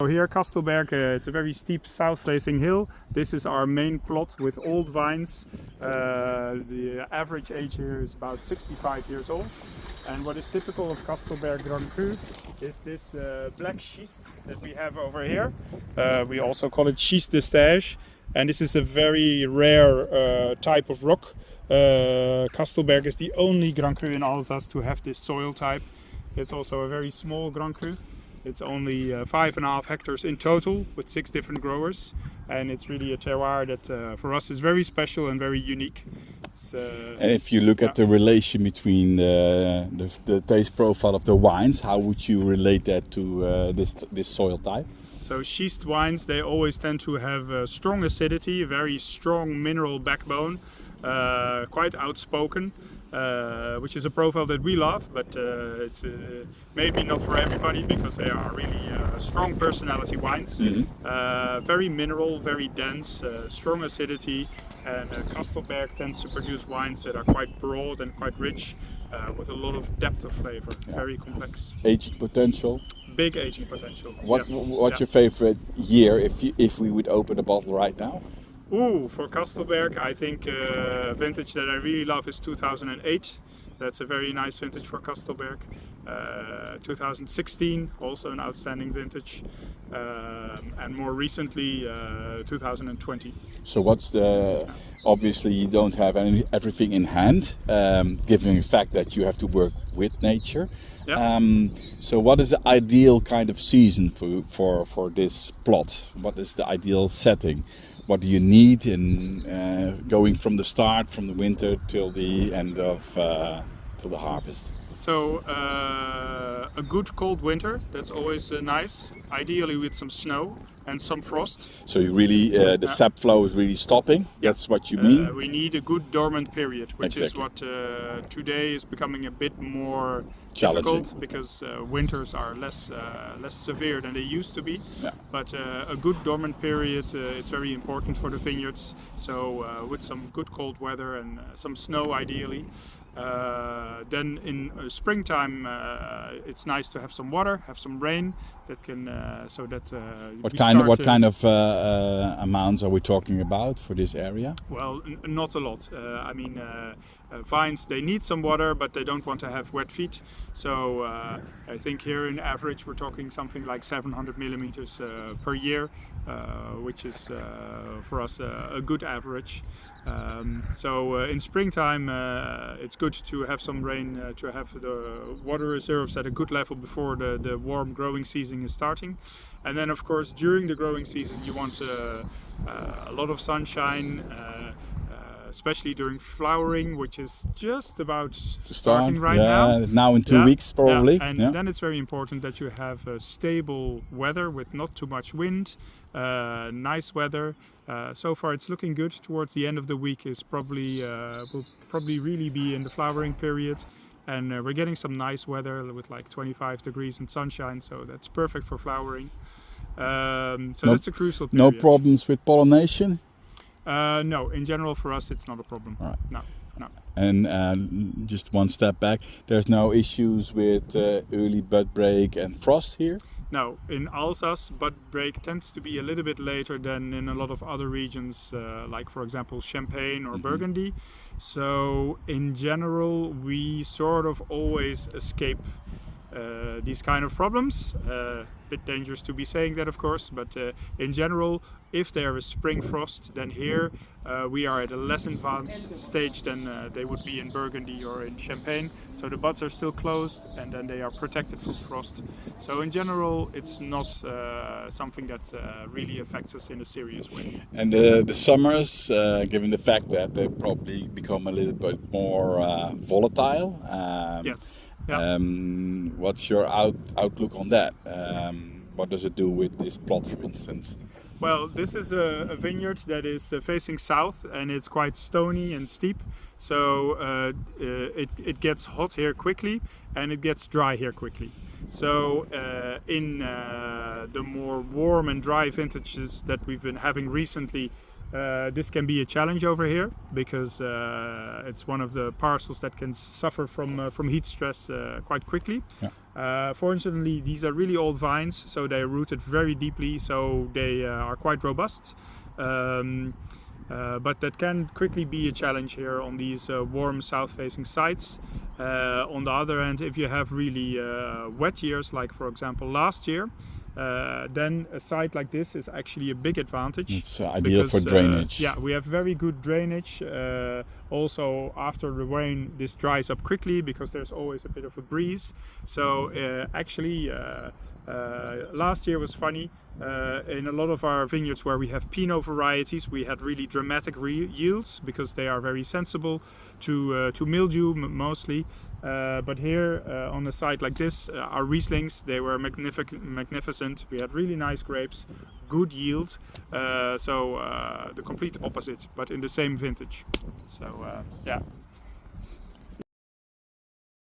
here, Kastelberg, it's a very steep south-facing hill. This is our main plot with old vines. The average age here is about 65 years old. And what is typical of Kastelberg Grand Cru is this black schist that we have over here. We also call it schist de stage. And this is a very rare type of rock. Kastelberg is the only Grand Cru in Alsace to have this soil type. It's also a very small Grand Cru. It's only 5.5 hectares in total with 6 different growers, and it's really a terroir that for us is very special and very unique. And if you look at the relation between the taste profile of the wines, how would you relate that to this soil type? So schist wines, they always tend to have strong acidity, a very strong mineral backbone, quite outspoken. Which is a profile that we love, but it's maybe not for everybody because they are really strong personality wines. Very mineral, very dense, strong acidity, and Kastelberg tends to produce wines that are quite broad and quite rich with a lot of depth of flavor, very complex. Aging potential? Big aging potential. What's your favorite year if we would open a bottle right now? Ooh, for Kastelberg, I think vintage that I really love is 2008. That's a very nice vintage for Kastelberg. 2016, also an outstanding vintage. And more recently, 2020. So what's obviously you don't have everything in hand, given the fact that you have to work with nature. Yeah. So what is the ideal kind of season for this plot? What is the ideal setting? What do you need in going from the start, from the winter till the end of till the harvest? So a good cold winter, that's always nice. Ideally with some snow and some frost. So you really the sap flow is really stopping. That's what you mean. We need a good dormant period, which is what today is becoming a bit more difficult because winters are less severe than they used to be. Yeah. But a good dormant period, it's very important for the vineyards. So with some good cold weather and some snow ideally. Then in springtime, it's nice to have some water, have some rain that can so that. What kind of amounts are we talking about for this area? Well, not a lot. I mean, vines, they need some water, but they don't want to have wet feet. So I think here in average we're talking something like 700 millimeters per year, which is for us a good average. So in springtime it's good to have some rain, to have the water reserves at a good level before the warm growing season is starting. And then of course during the growing season you want a lot of sunshine, especially during flowering, which is just about starting right now. Now in 2 weeks probably. Yeah. And then it's very important that you have a stable weather with not too much wind, nice weather. So far it's looking good. Towards the end of the week is probably will probably really be in the flowering period. And we're getting some nice weather with like 25 degrees and sunshine, so that's perfect for flowering. That's a crucial period. No problems with pollination? No, in general for us it's not a problem. All right. No. And just one step back, there's no issues with early bud break and frost here? No, in Alsace, bud break tends to be a little bit later than in a lot of other regions, like for example Champagne or Burgundy. So in general, we sort of always escape these kind of problems. Bit dangerous to be saying that, of course, but in general, if there is spring frost, then here we are at a less advanced stage than they would be in Burgundy or in Champagne. So the buds are still closed and then they are protected from frost. So in general, it's not something that really affects us in a serious way. And the summers, given the fact that they probably become a little bit more volatile. Yes. Yeah. What's your outlook on that? What does it do with this plot, for instance? Well, this is a vineyard that is facing south and it's quite stony and steep. So it gets hot here quickly and it gets dry here quickly. So in the more warm and dry vintages that we've been having recently, This can be a challenge over here because it's one of the parcels that can suffer from heat stress quite quickly. Yeah. Fortunately, these are really old vines, so they are rooted very deeply, so they are quite robust. But that can quickly be a challenge here on these warm south-facing sites. On the other hand, if you have really wet years, like for example last year, then a site like this is actually a big advantage. It's ideal because, for drainage. Yeah, we have very good drainage. Also, after the rain, this dries up quickly because there's always a bit of a breeze. So actually, last year was funny. In a lot of our vineyards where we have Pinot varieties, we had really dramatic yields because they are very sensible to mildew mostly. But here on a site like this, our Rieslings, they were magnificent. We had really nice grapes, good yield. So the complete opposite, but in the same vintage. So yeah.